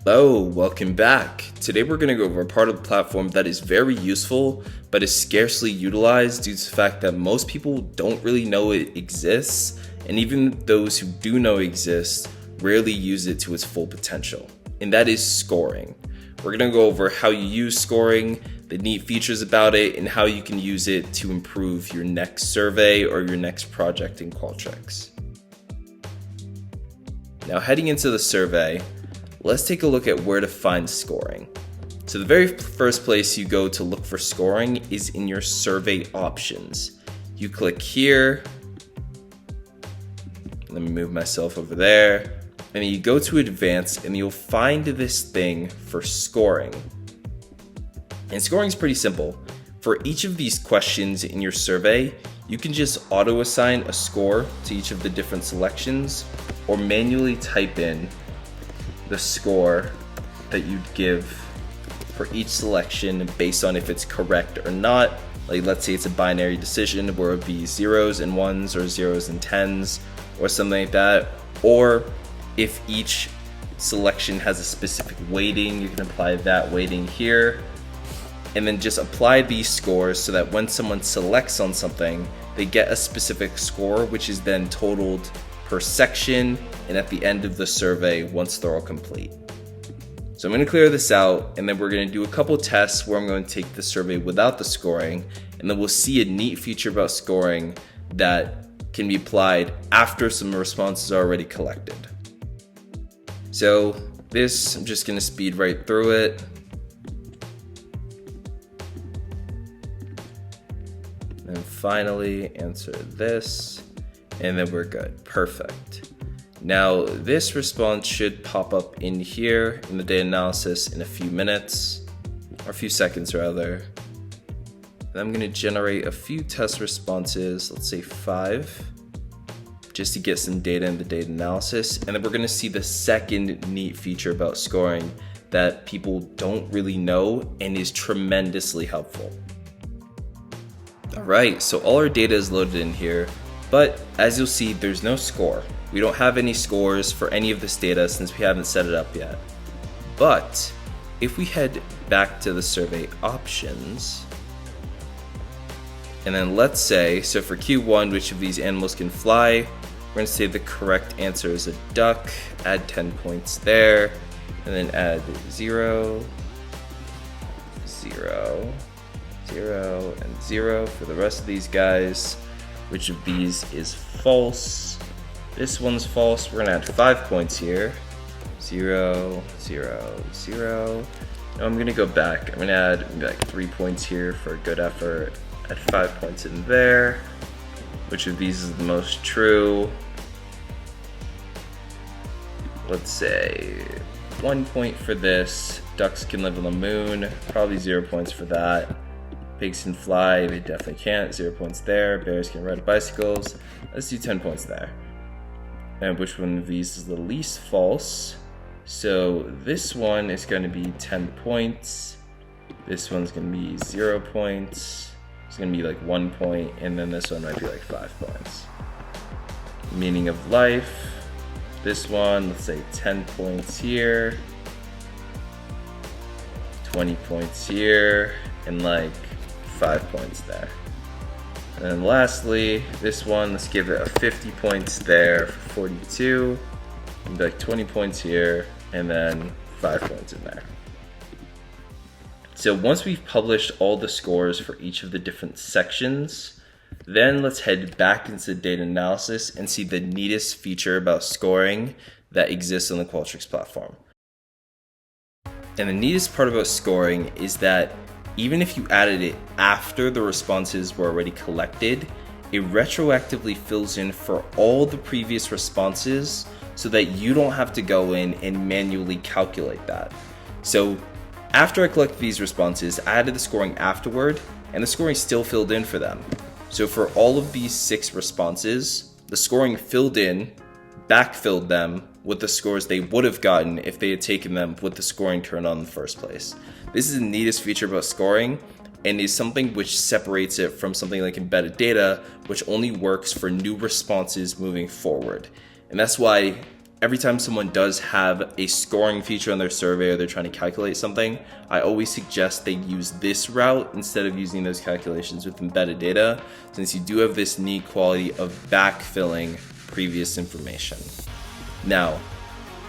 Hello, welcome back. Today we're going to go over a part of the platform that is very useful, but is scarcely utilized due to the fact that most people don't really know it exists, and even those who do know it exists rarely use it to its full potential, and that is scoring. We're going to go over how you use scoring, the neat features about it, and how you can use it to improve your next survey or your next project in Qualtrics. Now heading into the survey, let's take a look at where to find scoring. So the very first place you go to look for scoring is in your survey options. You click here. Let me move myself over there. And then you go to advanced and you'll find this thing for scoring. And scoring is pretty simple. For each of these questions in your survey, you can just auto assign a score to each of the different selections or manually type in the score that you'd give for each selection based on if it's correct or not. Like let's say it's a binary decision where it would be zeros and ones or zeros and tens or something like that. Or if each selection has a specific weighting, you can apply that weighting here and then just apply these scores so that when someone selects on something, they get a specific score, which is then totaled per section and at the end of the survey once they're all complete. So I'm going to clear this out and then we're going to do a couple tests where I'm going to take the survey without the scoring, and then we'll see a neat feature about scoring that can be applied after some responses are already collected. So this, I'm just going to speed right through it. And finally answer this. And then we're good. Perfect. Now this response should pop up in here in the data analysis in a few minutes, or a few seconds rather. And I'm going to generate a few test responses, let's say 5, just to get some data in the data analysis. And then we're going to see the second neat feature about scoring that people don't really know and is tremendously helpful. All right, so all our data is loaded in here. But as you'll see, there's no score. We don't have any scores for any of this data since we haven't set it up yet. But if we head back to the survey options, and then let's say, so for Q1, which of these animals can fly? We're going to say the correct answer is a duck, add 10 points there, and then add 0, 0, 0, and 0 for the rest of these guys. Which of these is false? This one's false. We're gonna add 5 points here. 0, 0, 0. Now I'm gonna go back. I'm gonna add maybe like 3 points here for a good effort. Add 5 points in there. Which of these is the most true? Let's say 1 point for this. Ducks can live on the moon. Probably 0 points for that. Pigs can fly, they definitely can't, 0 points there. Bears can ride bicycles, let's do 10 points there. And which one of these is the least false? So this one is going to be 10 points. This one's going to be 0 points. It's going to be like 1 point, and then this one might be like 5 points. Meaning of life. This one, let's say 10 points here. 20 points here, and like 5 points there. And then lastly, this one, let's give it a 50 points there for 42. And like 20 points here, and then 5 points in there. So once we've published all the scores for each of the different sections, then let's head back into data analysis and see the neatest feature about scoring that exists on the Qualtrics platform. And the neatest part about scoring is that even if you added it after the responses were already collected, it retroactively fills in for all the previous responses so that you don't have to go in and manually calculate that. So after I collected these responses, I added the scoring afterward, and the scoring still filled in for them. So for all of these 6 responses, the scoring filled in, backfilled them with the scores they would have gotten if they had taken them with the scoring turned on in the first place. This is the neatest feature about scoring, and is something which separates it from something like embedded data, which only works for new responses moving forward. And that's why every time someone does have a scoring feature on their survey or they're trying to calculate something, I always suggest they use this route instead of using those calculations with embedded data, since you do have this neat quality of backfilling previous information. Now,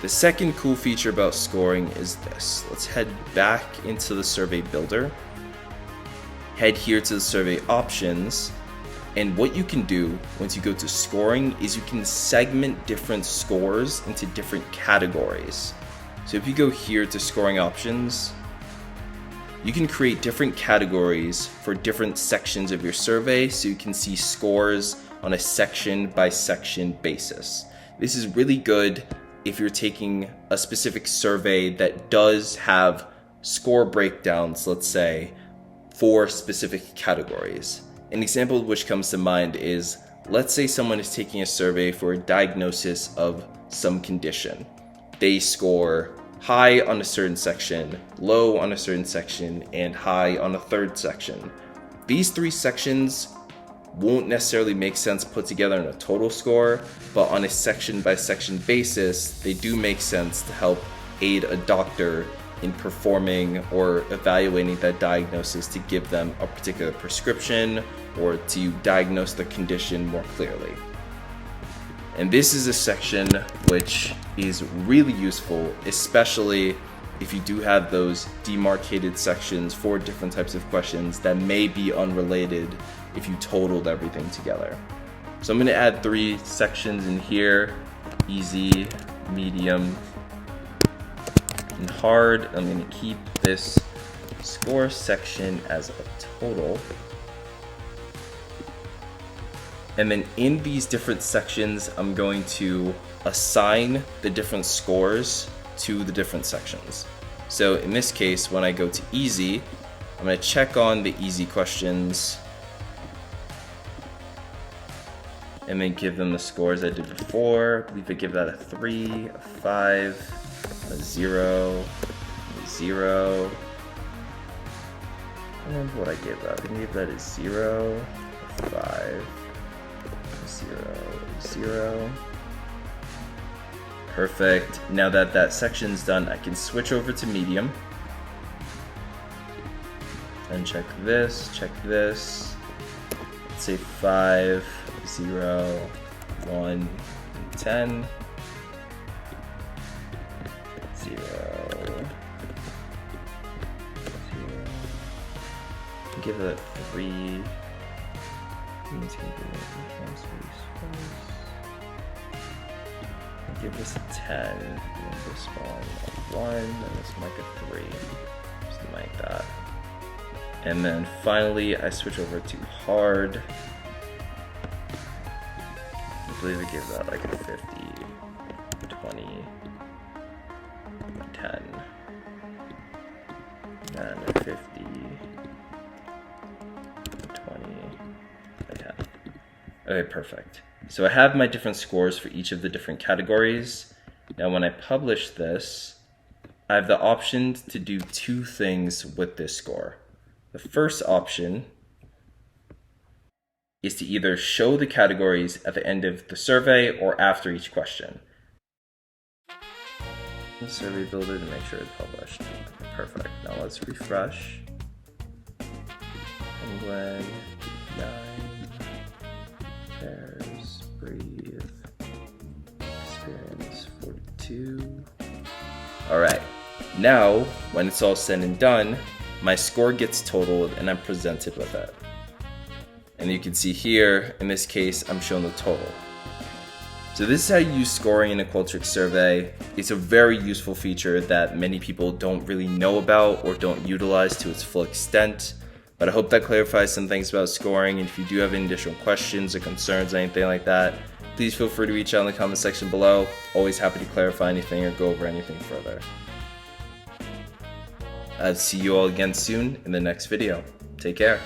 the second cool feature about scoring is this. Let's head back into the survey builder, head here to the survey options, and what you can do once you go to scoring is you can segment different scores into different categories. So if you go here to scoring options, you can create different categories for different sections of your survey so you can see scores on a section by section basis. This is really good if you're taking a specific survey that does have score breakdowns, let's say, for specific categories. An example of which comes to mind is, let's say someone is taking a survey for a diagnosis of some condition. They score high on a certain section, low on a certain section, and high on a third section. These three sections won't necessarily make sense put together in a total score, but on a section by section basis, they do make sense to help aid a doctor in performing or evaluating that diagnosis to give them a particular prescription or to diagnose the condition more clearly. And this is a section which is really useful, especially if you do have those demarcated sections for different types of questions that may be unrelated if you totaled everything together. So I'm going to add 3 sections in here: easy, medium, and hard. I'm going to keep this score section as a total. And then in these different sections, I'm going to assign the different scores to the different sections. So in this case, when I go to easy, I'm going to check on the easy questions and then give them the scores I did before. I believe I give that a 3, a 5, a 0, a 0. I don't remember what I gave that. I think I gave that a 0, a 5, a 0, a 0. Perfect. Now that that section's done, I can switch over to medium and check this, Let's say 5, 0, 1, and 10. 0, 0. Give it a 3. Give this a 10, give this one a 1, and this mic a 3, something like that. And then finally, I switch over to hard. I believe I gave that like a 50, 20, 10, and a 50, 20, and 10. Okay, perfect. So I have my different scores for each of the different categories. Now when I publish this, I have the option to do 2 things with this score. The first option is to either show the categories at the end of the survey or after each question. The survey builder to make sure it's published. Perfect. Now let's refresh. Penguin, 9, pairs, breathe, experience 42. Alright, now when it's all said and done, my score gets totaled and I'm presented with it. And you can see here, in this case, I'm shown the total. So this is how you use scoring in a Qualtrics survey. It's a very useful feature that many people don't really know about or don't utilize to its full extent. But I hope that clarifies some things about scoring. And if you do have any additional questions or concerns or anything like that, please feel free to reach out in the comment section below. Always happy to clarify anything or go over anything further. I'll see you all again soon in the next video. Take care.